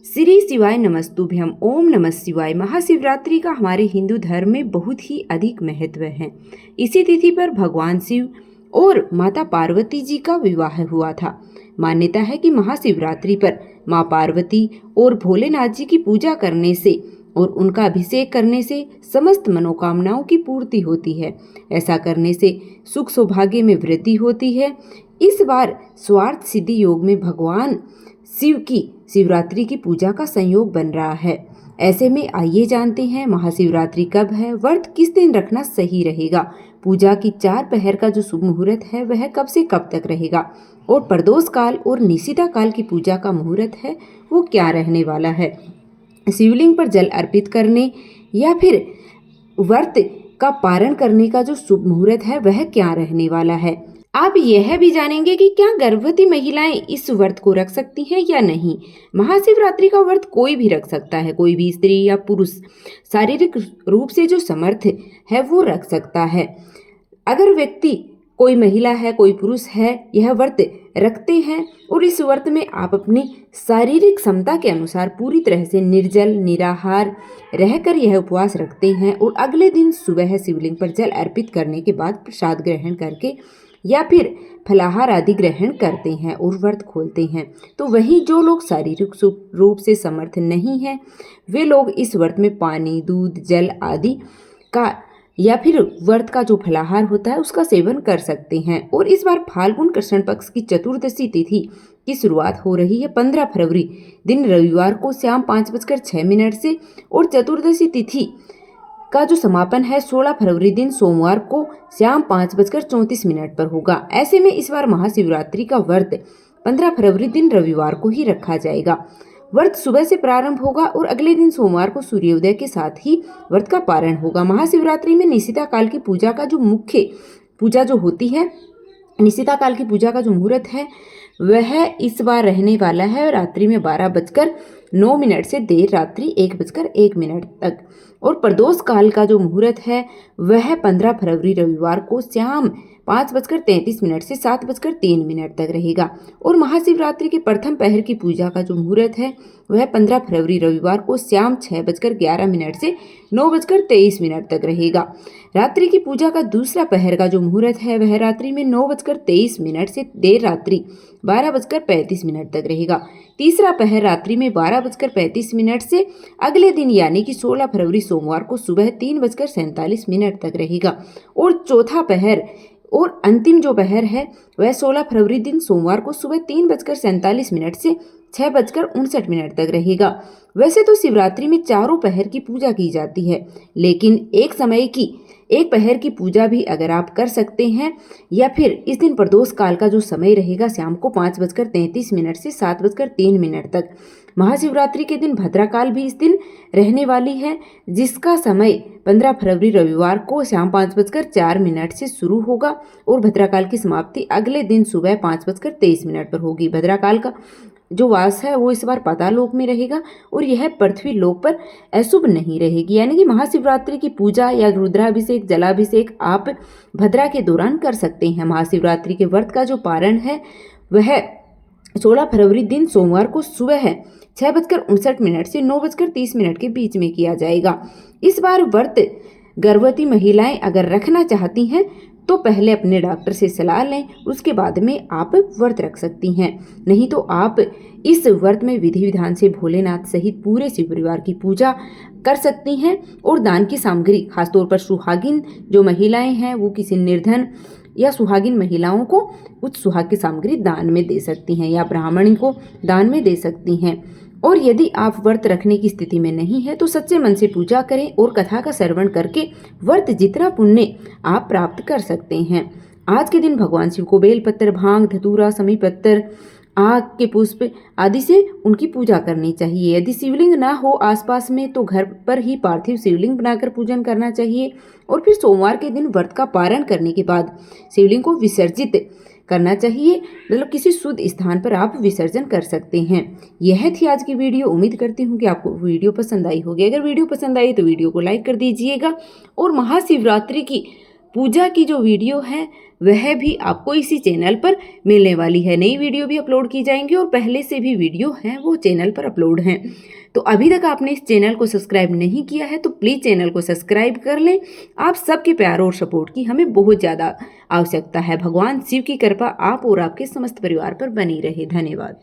श्री शिवाय नमस्तुभ्यम। ओम नमः शिवाय। महाशिवरात्रि का हमारे हिंदू धर्म में बहुत ही अधिक महत्व है। इसी तिथि पर भगवान शिव और माता पार्वती जी का विवाह हुआ था। मान्यता है कि महाशिवरात्रि पर माँ पार्वती और भोलेनाथ जी की पूजा करने से और उनका अभिषेक करने से समस्त मनोकामनाओं की पूर्ति होती है। ऐसा करने से सुख सौभाग्य में वृद्धि होती है। इस बार स्वार्थ सिद्धि योग में भगवान शिव की शिवरात्रि की पूजा का संयोग बन रहा है। ऐसे में आइए जानते हैं महाशिवरात्रि कब है, व्रत किस दिन रखना सही रहेगा, पूजा की 4 पहर का जो शुभ मुहूर्त है वह कब से कब तक रहेगा, और प्रदोष काल और निशिता काल की पूजा का मुहूर्त है वो क्या रहने वाला है। शिवलिंग पर जल अर्पित करने या फिर व्रत का पारण करने का जो शुभ मुहूर्त है वह क्या रहने वाला है। आप यह भी जानेंगे कि क्या गर्भवती महिलाएं इस व्रत को रख सकती हैं या नहीं। महाशिवरात्रि का व्रत कोई भी रख सकता है, कोई भी स्त्री या पुरुष शारीरिक रूप से जो समर्थ है वो रख सकता है। अगर व्यक्ति कोई महिला है, कोई पुरुष है, यह व्रत रखते हैं और इस व्रत में आप अपनी शारीरिक क्षमता के अनुसार पूरी तरह से निर्जल निराहार रहकर यह उपवास रखते हैं और अगले दिन सुबह शिवलिंग पर जल अर्पित करने के बाद प्रसाद ग्रहण करके या फिर फलाहार आदि ग्रहण करते हैं और व्रत खोलते हैं, तो वहीं जो लोग शारीरिक रूप से समर्थ नहीं हैं वे लोग इस व्रत में पानी, दूध, जल आदि का या फिर व्रत का जो फलाहार होता है उसका सेवन कर सकते हैं। और इस बार फाल्गुन कृष्ण पक्ष की चतुर्दशी तिथि की शुरुआत हो रही है 15 फरवरी दिन रविवार को शाम 5:06 से, और चतुर्दशी तिथि का जो समापन है 16 फरवरी दिन सोमवार को शाम 5:34 पर होगा। ऐसे में इस बार महाशिवरात्रि का व्रत 15 फरवरी दिन रविवार को ही रखा जाएगा। व्रत सुबह से प्रारंभ होगा और अगले दिन सोमवार को सूर्योदय के साथ ही व्रत का पारण होगा। महाशिवरात्रि में निशिता काल की पूजा का जो मुख्य पूजा जो होती है, निशिता काल की पूजा का जो मुहूर्त है वह इस बार रहने वाला है रात्रि में 12:09 से देर रात्रि 1:01 तक, और प्रदोष काल का जो मुहूर्त है वह 15 फरवरी रविवार को शाम 5:33 से 7:03 तक रहेगा। और महाशिवरात्रि के प्रथम पहर की पूजा का जो मुहूर्त है वह 15 फरवरी रविवार को शाम 6:11 से 9:23 तक रहेगा। रात्रि की पूजा का दूसरा पहर का जो मुहूर्त है वह रात्रि में 9:23 से देर रात्रि 12:35 तक रहेगा। तीसरा पहर रात्रि में 12:35 से अगले दिन यानी कि 16 फरवरी सोमवार को सुबह 3:47 तक रहेगा। और चौथा पहर और अंतिम जो पहर है वह 16 फरवरी दिन सोमवार को सुबह 3:47 से 6:59 तक रहेगा। वैसे तो शिवरात्रि में चारों पहर की पूजा की जाती है, लेकिन एक पहर की पूजा भी अगर आप कर सकते हैं या फिर इस दिन प्रदोष काल का जो समय रहेगा शाम को 5:33 से 7:03 तक। महाशिवरात्रि के दिन भद्राकाल भी इस दिन रहने वाली है, जिसका समय 15 फरवरी रविवार को शाम 5:04 से शुरू होगा और भद्राकाल की समाप्ति अगले दिन सुबह 5:23 पर होगी। भद्राकाल का जो वास है वो इस बार पाताल लोक में रहेगा और यह पृथ्वी लोक पर अशुभ नहीं रहेगी। यानी कि महाशिवरात्रि की पूजा या रुद्राभिषेक, जलाभिषेक आप भद्रा के दौरान कर सकते हैं। महाशिवरात्रि के व्रत का जो पारण है वह 16 फरवरी दिन सोमवार को सुबह 6:59 से 9:30 के बीच में किया जाएगा। इस बार व्रत गर्भवती महिलाएं अगर रखना चाहती हैं तो पहले अपने डॉक्टर से सलाह लें, उसके बाद में आप व्रत रख सकती हैं। नहीं तो आप इस व्रत में विधि विधान से भोलेनाथ सहित पूरे शिव परिवार की पूजा कर सकती हैं और दान की सामग्री, खासतौर पर सुहागिन जो महिलाएं हैं वो किसी निर्धन या सुहागिन महिलाओं को कुछ सुहाग की सामग्री दान में दे सकती हैं या ब्राह्मणी को दान में दे सकती हैं। और यदि आप व्रत रखने की स्थिति में नहीं है तो सच्चे मन से पूजा करें और कथा का श्रवण करके व्रत जितना पुण्य आप प्राप्त कर सकते हैं। आज के दिन भगवान शिव को बेलपत्र, भांग, धतूरा, समी पत्तर, आग के पुष्प आदि से उनकी पूजा करनी चाहिए। यदि शिवलिंग ना हो आसपास में तो घर पर ही पार्थिव शिवलिंग बनाकर पूजन करना चाहिए और फिर सोमवार के दिन व्रत का पारण करने के बाद शिवलिंग को विसर्जित करना चाहिए, मतलब किसी शुद्ध स्थान पर आप विसर्जन कर सकते हैं। यह थी आज की वीडियो। उम्मीद करती हूँ कि आपको वीडियो पसंद आई होगी। अगर वीडियो पसंद आई तो वीडियो को लाइक कर दीजिएगा और महाशिवरात्रि की पूजा की जो वीडियो है वह भी आपको इसी चैनल पर मिलने वाली है। नई वीडियो भी अपलोड की जाएंगी और पहले से भी वीडियो हैं वो चैनल पर अपलोड हैं। तो अभी तक आपने इस चैनल को सब्सक्राइब नहीं किया है तो प्लीज़ चैनल को सब्सक्राइब कर लें। आप सबके प्यार और सपोर्ट की हमें बहुत ज़्यादा आवश्यकता है। भगवान शिव की कृपा आप और आपके समस्त परिवार पर बनी रहे। धन्यवाद।